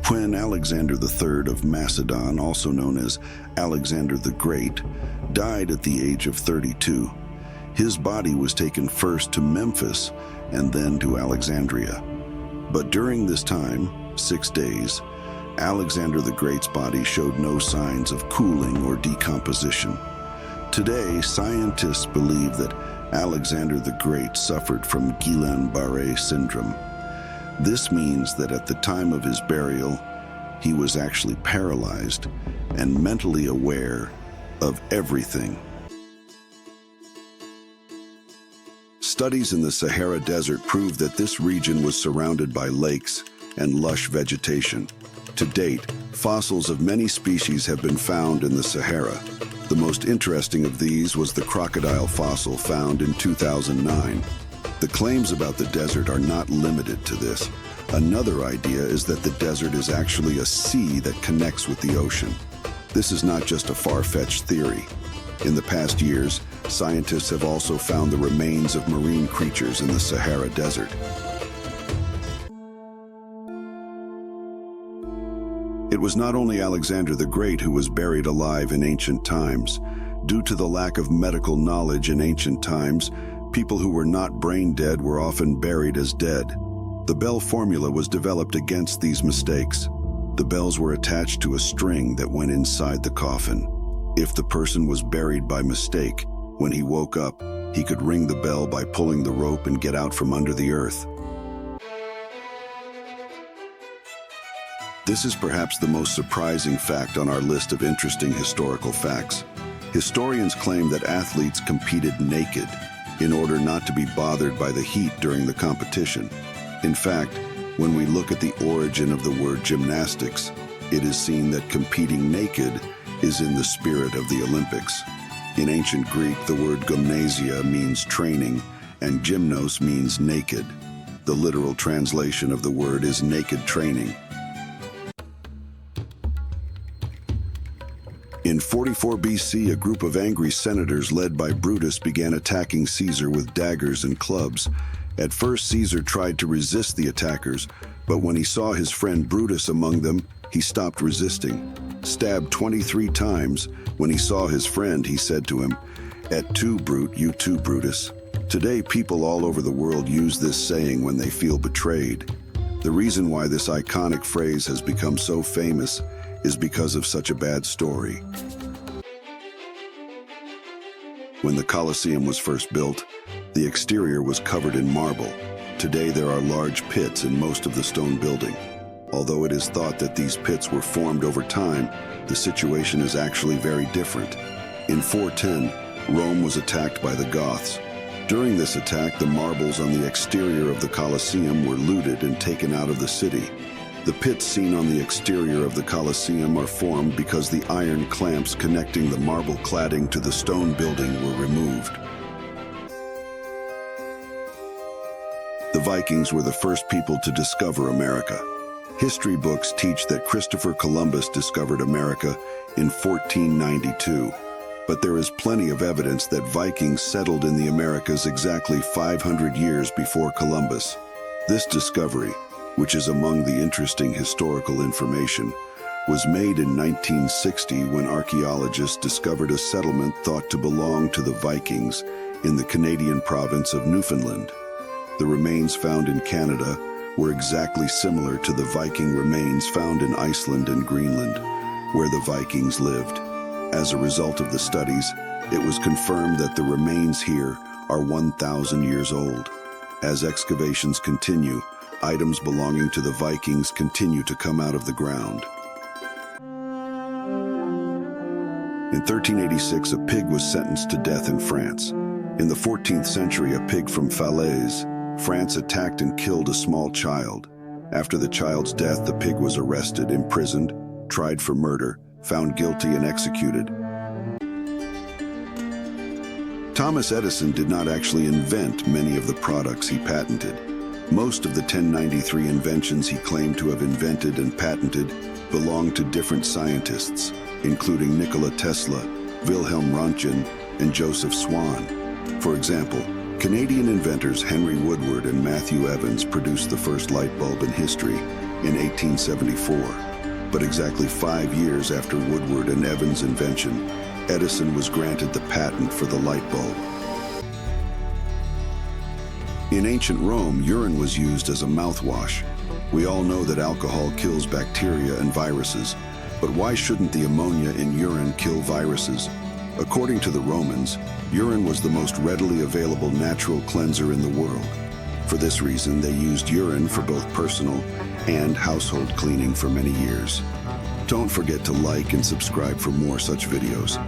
When Alexander III of Macedon, also known as Alexander the Great, died at the age of 32, his body was taken first to Memphis and then to Alexandria. But during this time, 6 days, Alexander the Great's body showed no signs of cooling or decomposition. Today, scientists believe that Alexander the Great suffered from Guillain-Barré syndrome. This means that at the time of his burial, he was actually paralyzed and mentally aware of everything. Studies in the Sahara Desert prove that this region was surrounded by lakes and lush vegetation. To date, fossils of many species have been found in the Sahara. The most interesting of these was the crocodile fossil found in 2009. The claims about the desert are not limited to this. Another idea is that the desert is actually a sea that connects with the ocean. This is not just a far-fetched theory. In the past years, scientists have also found the remains of marine creatures in the Sahara Desert. It was not only Alexander the Great who was buried alive in ancient times. Due to the lack of medical knowledge in ancient times, people who were not brain dead were often buried as dead. The bell formula was developed against these mistakes. The bells were attached to a string that went inside the coffin. If the person was buried by mistake, when he woke up, he could ring the bell by pulling the rope and get out from under the earth. This is perhaps the most surprising fact on our list of interesting historical facts. Historians claim that athletes competed naked in order not to be bothered by the heat during the competition. In fact, when we look at the origin of the word gymnastics, it is seen that competing naked is in the spirit of the Olympics. In ancient Greek, the word gymnasia means training, and gymnos means naked. The literal translation of the word is naked training. In 44 BC, a group of angry senators led by Brutus began attacking Caesar with daggers and clubs. At first, Caesar tried to resist the attackers, but when he saw his friend Brutus among them, he stopped resisting. Stabbed 23 times, when he saw his friend, he said to him, "Et tu, Brute, you too, Brutus." Today, people all over the world use this saying when they feel betrayed. The reason why this iconic phrase has become so famous is because of such a bad story. When the Coliseum was first built, the exterior was covered in marble. Today there are large pits in most of the stone building. Although it is thought that these pits were formed over time, the situation is actually very different. In 410, Rome was attacked by the Goths. During this attack, the marbles on the exterior of the Coliseum were looted and taken out of the city. The pits seen on the exterior of the Coliseum are formed because the iron clamps connecting the marble cladding to the stone building were removed. The Vikings were the first people to discover America. History books teach that Christopher Columbus discovered America in 1492. But there is plenty of evidence that Vikings settled in the Americas exactly 500 years before Columbus. This discovery, which is among the interesting historical information, was made in 1960 when archaeologists discovered a settlement thought to belong to the Vikings in the Canadian province of Newfoundland. The remains found in Canada were exactly similar to the Viking remains found in Iceland and Greenland, where the Vikings lived. As a result of the studies, it was confirmed that the remains here are 1,000 years old. As excavations continue, items belonging to the Vikings continue to come out of the ground. In 1386, a pig was sentenced to death in France. In the 14th century, a pig from Falaise, France attacked and killed a small child. After the child's death, the pig was arrested, imprisoned, tried for murder, found guilty, and executed. Thomas Edison did not actually invent many of the products he patented. Most of the 1093 inventions he claimed to have invented and patented belonged to different scientists, including Nikola Tesla, Wilhelm Röntgen, and Joseph Swan. For example, Canadian inventors Henry Woodward and Matthew Evans produced the first light bulb in history in 1874. But exactly 5 years after Woodward and Evans' invention, Edison was granted the patent for the light bulb. In ancient Rome, urine was used as a mouthwash. We all know that alcohol kills bacteria and viruses, but why shouldn't the ammonia in urine kill viruses? According to the Romans, urine was the most readily available natural cleanser in the world. For this reason, they used urine for both personal and household cleaning for many years. Don't forget to like and subscribe for more such videos.